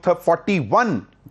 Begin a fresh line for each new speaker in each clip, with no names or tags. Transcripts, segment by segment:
41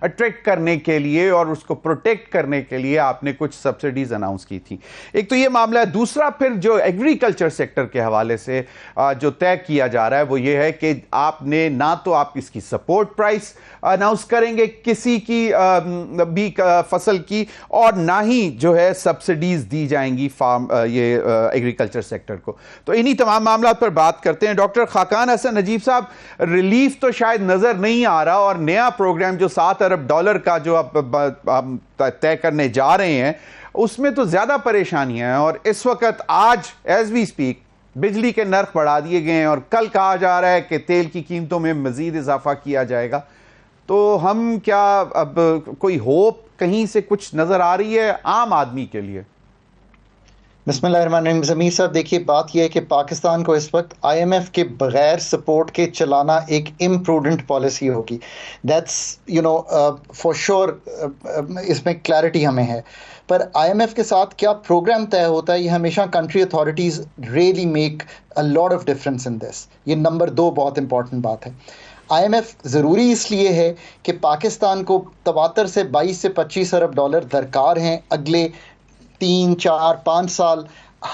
attract کرنے کے لیے اور اس کو پروٹیکٹ کرنے کے لیے آپ نے کچھ سبسڈیز اناؤنس کی تھی. ایک تو یہ معاملہ ہے. دوسرا پھر جو ایگریکلچر سیکٹر کے حوالے سے جو طے کیا جا رہا ہے وہ یہ ہے کہ آپ نے نہ تو آپ اس کی سپورٹ پرائس اناؤنس کریں گے کسی کی بھی فصل کی, اور نہ ہی جو ہے سبسڈیز دی جائیں گی یہ ایگریکلچر سیکٹر کو. تو انہی تمام معاملات پر بات کرتے ہیں. ڈاکٹر خاقان حسن نجیب صاحب, ریلیف تو شاید نظر نہیں آ رہا, اور نیا پروگرام جو $7 ارب کا جو آپ طے کرنے جا رہے ہیں اس میں تو زیادہ پریشانیاں ہیں, اور اس وقت آج ایز وی اسپیک بجلی کے نرخ بڑھا دیے گئے ہیں, اور کل کہا جا رہا ہے کہ تیل کی قیمتوں میں مزید اضافہ کیا جائے گا. تو ہم کیا اب کوئی ہوپ کہیں سے کچھ نظر آ رہی ہے عام آدمی کے لیے؟
بسم اللہ الرحمن الرحیم. ضمیر صاحب دیکھیے, بات یہ ہے کہ پاکستان کو اس وقت آئی ایم ایف کے بغیر سپورٹ کے چلانا ایک امپروڈنٹ پالیسی ہوگی. دیٹس فار شور, اس میں کلیئرٹی ہمیں ہے. پر آئی ایم ایف کے ساتھ کیا پروگرام طے ہوتا ہے, یہ ہمیشہ country authorities really make a lot of difference in this. یہ نمبر 2 بہت امپورٹنٹ بات ہے. آئی ایم ایف ضروری اس لیے ہے کہ پاکستان کو 73 سے 22 سے 25 ارب ڈالر درکار ہیں اگلے 3 4 5 سال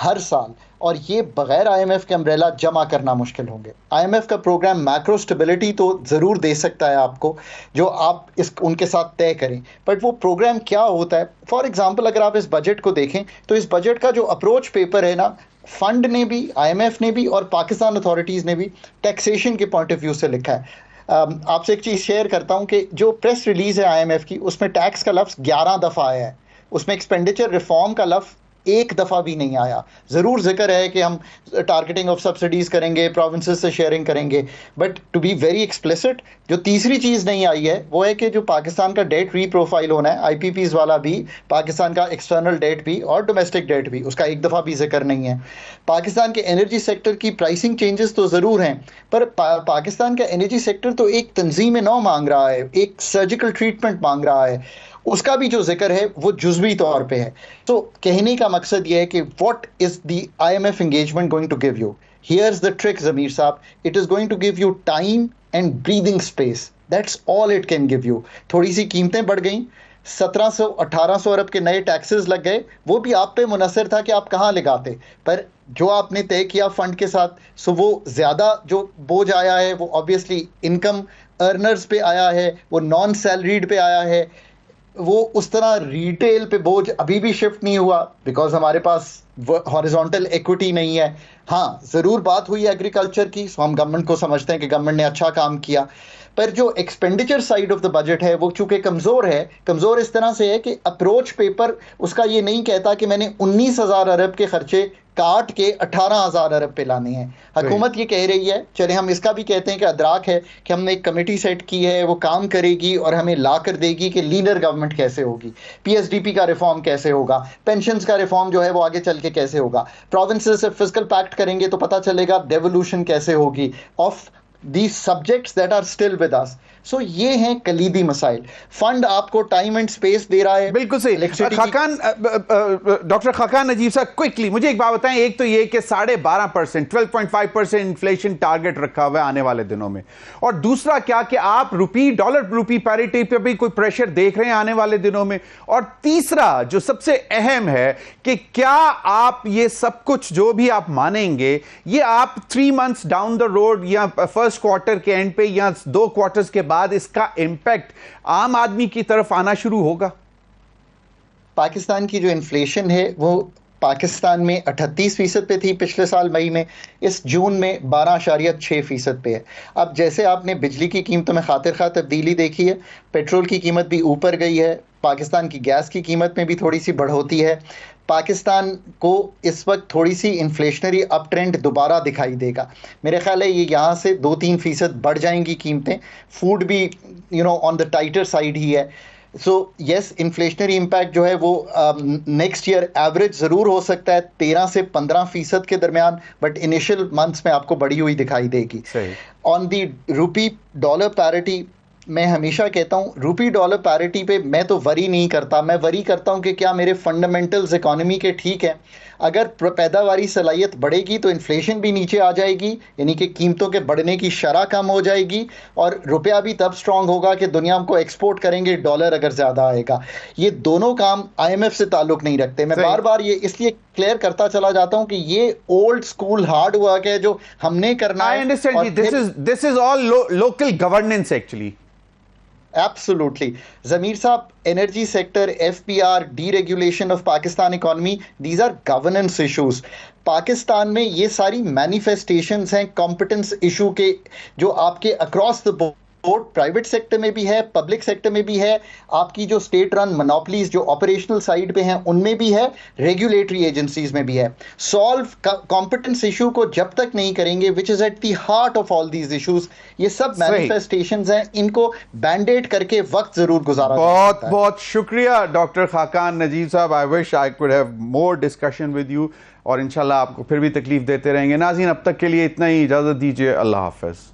ہر سال, اور یہ بغیر آئی ایم ایف کے امبریلا جمع کرنا مشکل ہوں گے. آئی ایم ایف کا پروگرام میکرو اسٹیبلٹی تو ضرور دے سکتا ہے آپ کو, جو آپ ان کے ساتھ طے کریں, بٹ وہ پروگرام کیا ہوتا ہے. فار ایگزامپل اگر آپ اس بجٹ کو دیکھیں تو اس بجٹ کا جو اپروچ پیپر ہے نا, فنڈ نے بھی, آئی ایم ایف نے بھی, اور پاکستان اتھارٹیز نے بھی ٹیکسیشن کے پوائنٹ آف ویو سے لکھا ہے. آپ سے ایک چیز شیئر کرتا ہوں کہ جو پریس ریلیز ہے آئی ایم ایف کی, اس میں ٹیکس کا لفظ 11 دفعہ آیا ہے, اس میں ایکسپینڈیچر ریفارم کا لفظ ایک دفعہ بھی نہیں آیا. ضرور ذکر ہے کہ ہم ٹارگیٹنگ آف سبسڈیز کریں گے, پروونسز سے شیئرنگ کریں گے, but to be very explicit جو تیسری چیز نہیں آئی ہے وہ ہے کہ جو پاکستان کا ڈیٹ ری پروفائل ہونا ہے, آئی پی پیز والا بھی, پاکستان کا ایکسٹرنل ڈیٹ بھی اور ڈومیسٹک ڈیٹ بھی, اس کا ایک دفعہ بھی ذکر نہیں ہے. پاکستان کے انرجی سیکٹر کی پرائسنگ چینجز تو ضرور ہیں, پر پاکستان کا انرجی سیکٹر تو ایک تنظیم نو مانگ رہا ہے, ایک سرجیکل ٹریٹمنٹ مانگ رہا ہے, اس کا بھی جو ذکر ہے وہ جزوی طور پہ ہے. تو کہنے کا مقصد یہ ہے کہ what is the I M F engagement going to give you. Here's the trick Zameer sahib, it is going to give you time and breathing space. That's all it can give you. تھوڑی سی قیمتیں بڑھ گئیں, 1700-1800 ارب کے نئے ٹیکسز لگ گئے, وہ بھی آپ پہ منحصر تھا کہ آپ کہاں لگاتے, پر جو آپ نے طے کیا فنڈ کے ساتھ, سو وہ زیادہ جو بوجھ آیا ہے وہ آبویسلی انکم ارنرز پہ آیا ہے, وہ نان سیلریڈ پہ آیا ہے. وہ اس طرح ریٹیل پہ بوجھ ابھی بھی شفٹ نہیں ہوا بیکاز ہمارے پاس ہاریزونٹل ایکوٹی نہیں ہے. ہاں ضرور بات ہوئی ایگریکلچر کی, سو ہم گورنمنٹ کو سمجھتے ہیں کہ گورنمنٹ نے اچھا کام کیا, پر جو expenditure side of the budget ہے وہ چونکہ کمزور ہے. کمزور اس طرح سے ہے کہ اپروچ پیپر اس کا یہ نہیں کہتا کہ میں نے 19,000 ارب کے خرچے کاٹ کے 18,000 ارب پہ لانے ہیں. حکومت یہ کہہ رہی ہے, چلے ہم اس کا بھی کہتے ہیں کہ ادراک ہے کہ ہم نے ایک کمیٹی سیٹ کی ہے, وہ کام کرے گی اور ہمیں لا کر دے گی کہ لینر گورنمنٹ کیسے ہوگی, پی ایس ڈی پی کا ریفارم کیسے ہوگا, پینشنز کا ریفارم جو ہے وہ آگے چل کے کیسے ہوگا, پروونسز سے فزیکل پیکٹ کریں گے تو پتہ چلے گا ڈیولوشن کیسے ہوگی of the subjects that are still with us. So یہ ہیں کلیدی مسائل. فنڈ آپ کو ٹائم اینڈ اسپیس دے رہا ہے.
بالکل صحیح. خاقان, ڈاکٹر خاقان نجیب صاحب, کوئکلی مجھے ایک بات بتائیں. ایک تو یہ کہ 12.5%, 12.5% انفلیشن ٹارگٹ رکھا ہوا ہے آنے والے دنوں میں, اور دوسرا کیا کہ آپ ڈالر روپی پیریٹی پہ بھی کوئی پریشر دیکھ رہے ہیں آنے والے دنوں میں, اور تیسرا جو سب سے اہم ہے کہ کیا آپ یہ سب کچھ جو بھی آپ مانیں گے یہ آپ 3 months ڈاؤن دا روڈ یا فرسٹ کوارٹر کے اینڈ پہ یا 2 کوارٹرز کے بعد اس کا امپیکٹ عام آدمی کی طرف آنا شروع ہوگا؟
پاکستان کی جو انفلیشن ہے وہ پاکستان میں 38% پہ تھی پچھلے سال مئی میں, اس جون میں 12.6% پہ ہے. اب جیسے آپ نے بجلی کی قیمتوں میں خاطر خواہ تبدیلی دیکھی ہے, پیٹرول کی قیمت بھی اوپر گئی ہے, پاکستان کی گیس کی قیمت میں بھی تھوڑی سی بڑھوتی ہے. پاکستان کو اس وقت تھوڑی سی انفلیشنری اپ ٹرینڈ دوبارہ دکھائی دے گا. میرے خیال ہے یہ یہاں سے 2-3% بڑھ جائیں گی قیمتیں. فوڈ بھی آن دا ٹائٹر سائڈ ہی ہے. سو یس, انفلیشنری امپیکٹ جو ہے وہ نیکسٹ ایئر ایوریج ضرور ہو سکتا ہے 13 سے 15% کے درمیان, بٹ انیشیل منتھس میں آپ کو بڑی ہوئی دکھائی دے گی. آن دی روپی ڈالر پیرٹی میں ہمیشہ کہتا ہوں روپی ڈالر پیرٹی پہ میں تو وری نہیں کرتا. میں وری کرتا ہوں کہ کیا میرے فنڈامنٹلز اکانومی کے ٹھیک ہیں. اگر پیداواری صلاحیت بڑھے گی تو انفلیشن بھی نیچے آ جائے گی, یعنی کہ قیمتوں کے بڑھنے کی شرح کم ہو جائے گی, اور روپیہ بھی تب سٹرونگ ہوگا کہ دنیا کو ایکسپورٹ کریں گے, ڈالر اگر زیادہ آئے گا. یہ دونوں کام آئی ایم ایف سے تعلق نہیں رکھتے. میں بار بار یہ اس لیے کلیئر کرتا چلا جاتا ہوں کہ یہ اولڈ اسکول ہارڈ ورک ہے جو ہم نے کرنا ہے.
I understand you. This is all local governance actually.
Absolutely. Zamir Saab, energy sector, FPR, deregulation of Pakistan economy, these are governance issues. Pakistan میں یہ ساری مینیفیسٹیشنز ہیں کمپٹنس ایشو کے, جو آپ کے across the board private sector میں بھی ہے, پبلک سیکٹر میں بھی ہے, آپ کی جو اسٹیٹ رن منوپلیز جو آپریشنل سائڈ پہ ہیں ان میں بھی ہے, ریگولیٹری ایجنسیز میں بھی ہے. سالو کمپٹنس ایشو کو جب تک نہیں کریں گے, which is at the heart of all these issues, یہ سب مینیفیسٹیشنز ہیں, ان کو بینڈیڈ کر کے وقت ضرور گزارا.
بہت بہت شکریہ ڈاکٹر خاقان نجیب صاحب. I wish I could have more discussion with you, اور انشاءاللہ آپ کو پھر بھی تکلیف دیتے رہیں گے. ناظرین اب تک کے لیے اتنا ہی, اجازت دیجیے, اللہ حافظ.